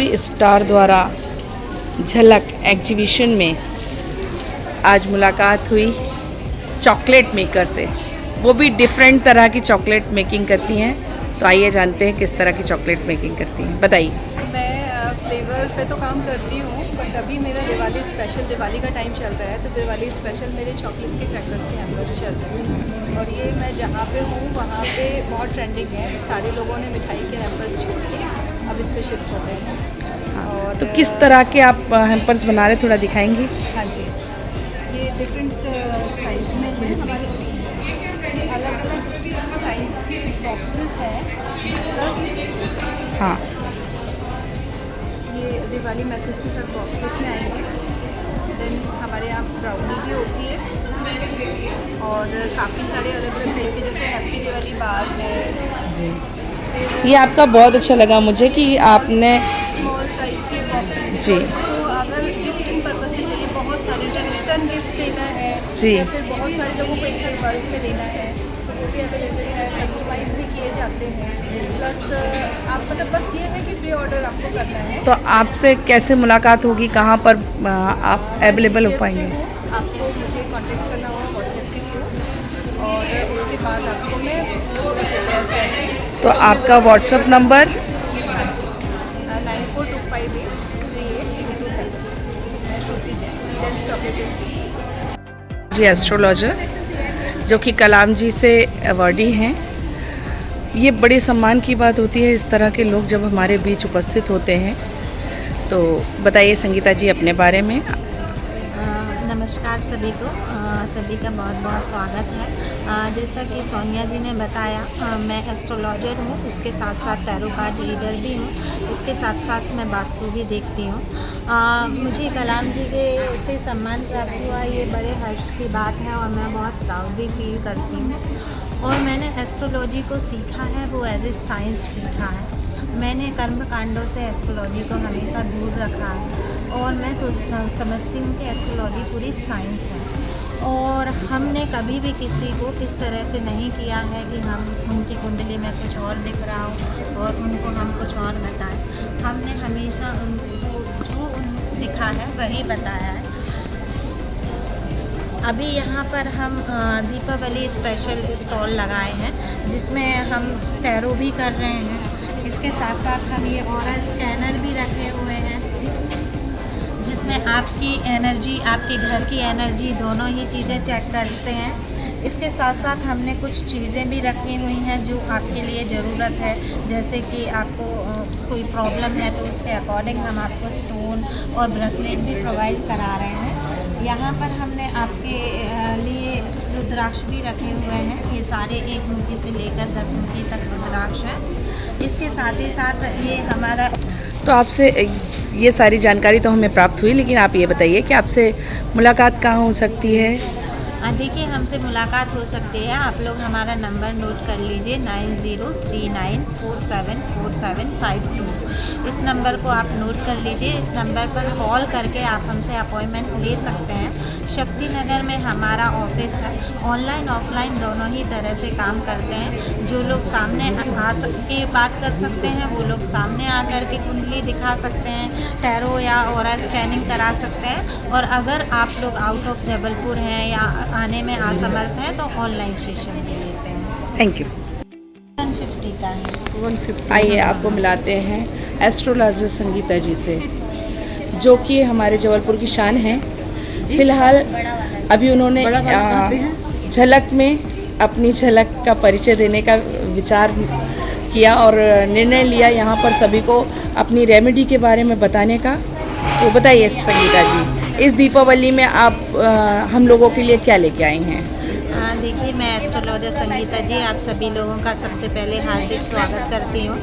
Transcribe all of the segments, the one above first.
Grocery star द्वारा झलक exhibition में आज मुलाकात हुई चॉकलेट मेकर से। वो भी डिफरेंट तरह की चॉकलेट मेकिंग करती हैं। तो आइए जानते हैं किस तरह की चॉकलेट मेकिंग करती हैं। बताइए। मैं फ्लेवर पे तो काम करती हूँ, बट अभी मेरा दिवाली स्पेशल, दिवाली का टाइम चल रहा है, तो दिवाली स्पेशल मेरे चॉकलेट के क्रैकर्स के हैम्बर्स चल रहे हैं। और ये मैं जहाँ पे हूँ वहाँ पे बहुत ट्रेंडिंग है। सारे लोगों ने मिठाई के हैम्बर्स छोड़ के अब इस पर शिफ्ट हो गए हैं। और तो किस तरह के आप हैम्पर्स बना रहे, थोड़ा दिखाएंगी? हाँ जी, ये डिफरेंट साइज़ में है हमारे, ये अलग अलग साइज़ के बॉक्सेस हैं। प्लस हाँ, ये दिवाली मैसेज के साथ बॉक्सेस में आएंगे। देन हमारे यहाँ ब्राउनी भी होती है और काफ़ी सारे अलग अलग टाइप के, जैसे हैप्पी दिवाली बार है जी। फिर ये आपका बहुत अच्छा लगा मुझे कि आपने स्मॉल साइज़ के बॉक्सेस जी। इसको अगर गिफ्टिंग पर्पज से चाहिए, बहुत सारे रिटर्न गिफ्ट देना है जी। या फिर बहुत सारे लोगों को एक साथ बल्क में देना है तो वो भी अवेलेबल है। कस्टमाइज़ भी किए जाते हैं। प्लस आप मतलब बस ये है कि प्री ऑर्डर आपको करना है। तो आपसे कैसे मुलाकात होगी, कहाँ पर आप अवेलेबल हो मैं पाएंगे? GCF से हूँ, आपको मुझे कांटेक्ट करना होगा व्हाट्सएप के थ्रू और उसके बाद आपको मैं प्रिपेयर करके। तो आपका व्हाट्सएप नंबर? 9425838327। मैं श्रुति जैन, जेंट्स चॉकलेट जी, एस्ट्रोलॉजर जो कि कलाम जी से अवॉर्डी हैं। ये बड़े सम्मान की बात होती है इस तरह के लोग जब हमारे बीच उपस्थित होते हैं। तो बताइए संगीता जी अपने बारे में। नमस्कार सभी को, सभी का बहुत बहुत स्वागत है। जैसा कि सोनिया जी ने बताया, मैं एस्ट्रोलॉजर हूँ, इसके साथ साथ टैरो कार्ड रीडर भी हूँ, इसके साथ साथ मैं वास्तु भी देखती हूँ। मुझे कलाम जी के से सम्मान प्राप्त हुआ, ये बड़े हर्ष की बात है और मैं बहुत प्राउड भी फील करती हूँ। और मैंने एस्ट्रोलॉजी को सीखा है, वो एज ए साइंस सीखा है। मैंने कर्म कांडों से एस्ट्रोलॉजी को हमेशा दूर रखा है और मैं समझती हूँ कि एस्ट्रोलॉजी पूरी साइंस है। और हमने कभी भी किसी को इस तरह से नहीं किया है कि हम उनकी कुंडली में कुछ और दिख रहा हो और उनको हम कुछ और बताएं। हमने हमेशा उनको जो दिखा है वही बताया है। अभी यहाँ पर हम दीपावली स्पेशल स्टॉल लगाए हैं जिसमें हम टैरो भी कर रहे हैं। इसके साथ साथ हम ये ऑरा स्कैनर भी रखे हुए हैं जिसमें आपकी एनर्जी, आपके घर की एनर्जी, दोनों ही चीज़ें चेक करते हैं। इसके साथ साथ हमने कुछ चीज़ें भी रखी हुई हैं जो आपके लिए ज़रूरत है, जैसे कि आपको कोई प्रॉब्लम है तो उसके अकॉर्डिंग हम आपको स्टोन और ब्रेसलेट भी प्रोवाइड करा रहे हैं। यहाँ पर हमने आपके लिए रुद्राक्ष भी रखे हुए हैं। ये सारे 1 मुट्ठी से लेकर 10 मुट्ठी तक रुद्राक्ष हैं। इसके साथ ही साथ ये हमारा, तो आपसे ये सारी जानकारी तो हमें प्राप्त हुई, लेकिन आप ये बताइए कि आपसे मुलाकात कहाँ हो सकती है? देखिए, हमसे मुलाकात हो सकती है। आप लोग हमारा नंबर नोट कर लीजिए, 9039474752। इस नंबर को आप नोट कर लीजिए। इस नंबर पर कॉल करके आप हमसे अपॉइंटमेंट ले सकते हैं। शक्ति नगर में हमारा ऑफिस है। ऑनलाइन ऑफलाइन दोनों ही तरह से काम करते हैं। जो लोग सामने आ के बात कर सकते हैं वो लोग सामने आकर के कुंडली दिखा सकते हैं, टैरो या ऑरा स्कैनिंग करा सकते हैं। और अगर आप लोग आउट ऑफ जबलपुर हैं या आने में असमर्थ हैं तो ऑनलाइन सेशन भी लेते हैं। Thank you. 150 का है। 150। आइए आपको मिलाते हैं एस्ट्रोलॉजर संगीता जी से, जो कि हमारे जबलपुर की शान है। फिलहाल अभी उन्होंने झलक में अपनी झलक का परिचय देने का विचार किया और निर्णय लिया यहाँ पर सभी को अपनी रेमेडी के बारे में बताने का। तो बताइए संगीता जी, इस दीपावली में आप हम लोगों के लिए क्या लेके आई हैं? देखिए, मैं एस्ट्रोलॉजर संगीता जी आप सभी लोगों का सबसे पहले हार्दिक स्वागत करती हूँ।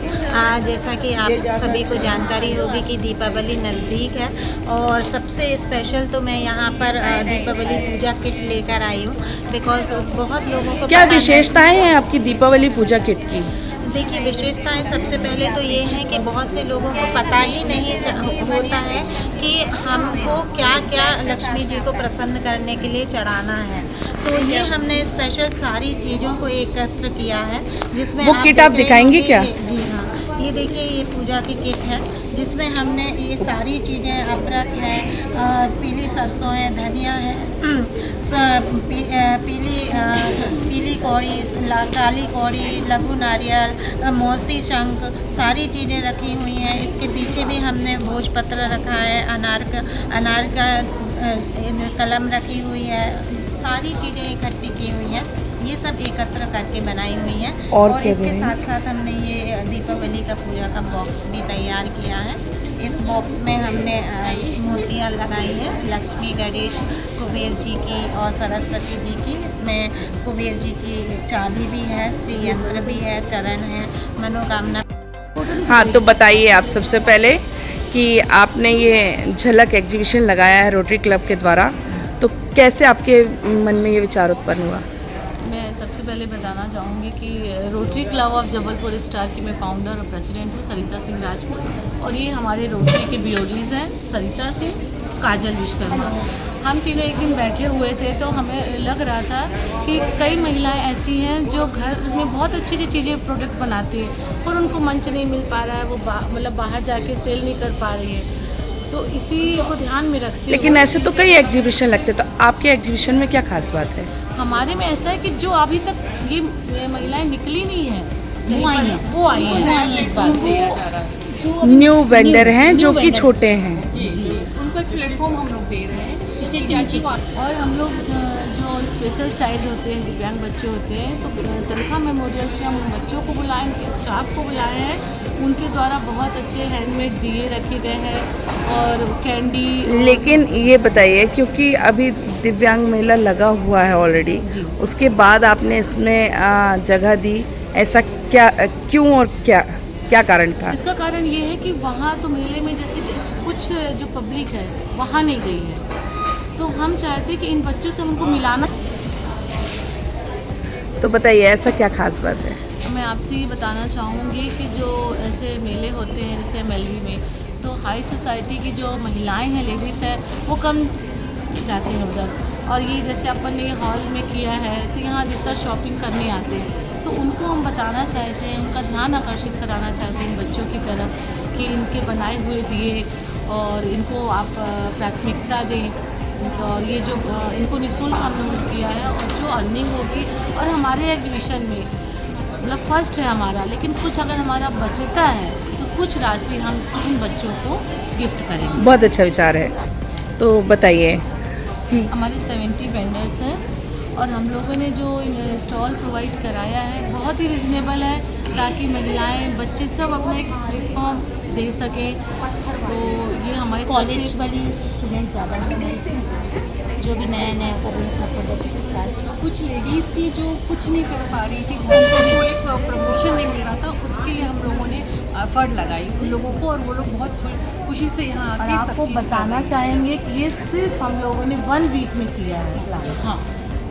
जैसा कि आप सभी को जानकारी होगी कि दीपावली नज़दीक है और सबसे स्पेशल तो मैं यहाँ पर दीपावली पूजा किट लेकर आई हूँ, बिकॉज बहुत लोगों को क्या विशेषताएं हैं आपकी दीपावली पूजा किट की? देखिए, विशेषताएं सबसे पहले तो ये है कि बहुत से लोगों को पता ही नहीं होता है कि हमको क्या क्या लक्ष्मी जी को प्रसन्न करने के लिए चढ़ाना है। तो ये हमने स्पेशल सारी चीज़ों को एकत्र किया है जिसमें वो किट आप दिखाएंगे क्या? जी हाँ, ये देखिए, ये पूजा की किट है। जिसमें हमने ये सारी चीज़ें, अदरक है, पीली सरसों है, धनिया है, पीली कौड़ी, काली कौड़ी, लघु नारियल, मोती शंख, सारी चीज़ें रखी हुई हैं। इसके पीछे भी हमने भोजपत्र रखा है, अनार का कलम रखी हुई है, सारी चीज़ें इकट्ठी की हुई हैं। ये सब एकत्र करके बनाई हुई हैं। और इसके साथ साथ हमने ये दीपावली का पूजा का बॉक्स भी तैयार किया है। इस बॉक्स में हमने मूर्तियाँ लगाई हैं, लक्ष्मी, गणेश, कुबेर जी की और सरस्वती जी की। इसमें कुबेर जी की चाबी भी है, श्री यंत्र भी है, चरण है, मनोकामना। हाँ, तो बताइए आप सबसे पहले कि आपने ये झलक एग्जीबिशन लगाया है रोटरी क्लब के द्वारा, तो कैसे आपके मन में ये विचार उत्पन्न हुआ? मैं सबसे पहले बताना चाहूँगी कि rotary club of Jabalpur star की मैं फाउंडर और प्रेसिडेंट हूँ, सरिता सिंह राजपूत। और ये हमारे रोटरी के बीओडीज़ हैं, सरिता सिंह, काजल विश्वकर्मा। हम तीनों एक दिन बैठे हुए थे तो हमें लग रहा था कि कई महिलाएं ऐसी हैं जो घर में बहुत अच्छी अच्छी चीज़ें प्रोडक्ट बनाती हैं और उनको मंच नहीं मिल पा रहा है, वो मतलब बाहर जाके सेल नहीं कर पा रही है। तो इसी को ध्यान में रखते हुए, लेकिन ऐसे तो कई एग्जीबिशन लगते, तो आपके एग्जीबिशन में क्या खास बात है? हमारे में ऐसा है कि जो अभी तक ये महिलाएं निकली नहीं हैं, वो आई हैं। इस बात दिया जा रहा है, न्यू वेंडर हैं जो कि छोटे हैं। जी, उनको एक प्लेटफॉर्म हम लोग दे रहे हैं। और हम लोग जो स्पेशल चाइल्ड होते हैं, दिव्यांग बच्चे होते हैं, तो तनखा मेमोरियल से हम उन बच्चों को बुलाए, उनके स्टाफ को बुलाए हैं। उनके द्वारा बहुत अच्छे हैंडमेड दिए रखे गए हैं और कैंडी। लेकिन ये बताइए, क्योंकि अभी दिव्यांग मेला लगा हुआ है ऑलरेडी, उसके बाद आपने इसमें जगह दी, ऐसा क्या, क्यों और क्या कारण था? इसका कारण ये है कि वहाँ तो मेले में जैसे कुछ जो पब्लिक है वहाँ नहीं गई है, तो हम चाहते कि इन बच्चों से उनको मिलाना। तो बताइए ऐसा क्या खास बात है? मैं आपसे ये बताना चाहूँगी कि जो ऐसे मेले होते हैं जैसे MLV में, तो हाई सोसाइटी की जो महिलाएं हैं, लेडीज़ हैं, वो कम जाती हैं उधर। और ये जैसे अपन ने हॉल में किया है तो यहाँ अधिकतर शॉपिंग करने आते हैं, तो उनको हम बताना चाहते हैं, उनका ध्यान आकर्षित कराना चाहते हैं इन बच्चों की तरफ कि इनके बनाए हुए दिए और इनको आप प्राथमिकता दें। और ये जो इनको निःशुल्क हमने किया है और जो अर्निंग होगी, और हमारे एग्जीबिशन में मतलब फर्स्ट है हमारा, लेकिन कुछ अगर हमारा बचता है तो कुछ राशि हम इन बच्चों को गिफ्ट करेंगे। बहुत अच्छा विचार है। तो बताइए कि हमारे 70 वेंडर्स हैं और हम लोगों ने जो स्टॉल प्रोवाइड कराया है बहुत ही रिजनेबल है, ताकि महिलाएं, बच्चे सब अपना एक प्लेटफॉर्म दे सकें। तो ये हमारे कॉलेज वाली स्टूडेंट ज़्यादा हैं जो भी नया कर रहे हैं प्रोडक्ट स्टार्ट। कुछ लेडीज़ थी जो कुछ नहीं कर पा रही थी, उनको एक प्रमोशन नहीं मिल रहा था, उसके लिए हम लोगों ने एफर्ट लगाई उन लोगों को, और वो लोग बहुत खुशी से यहाँ और आके आपको बताना चाहेंगे कि ये सिर्फ हम लोगों ने 1 वीक में किया है। हाँ,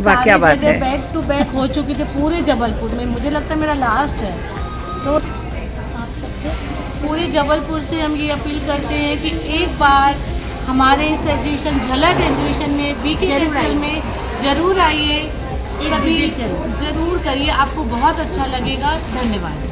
वाह क्या बात है। बैक टू बैक हो चुके थे पूरे जबलपुर में, मुझे लगता है मेरा लास्ट है। तो पूरे जबलपुर से हम ये अपील करते हैं कि एक बार हमारे इस एग्जीबिशन, झलक एग्जीबिशन में, BK कैसल में ज़रूर आइए, सभी ज़रूर करिए, आपको बहुत अच्छा लगेगा। धन्यवाद।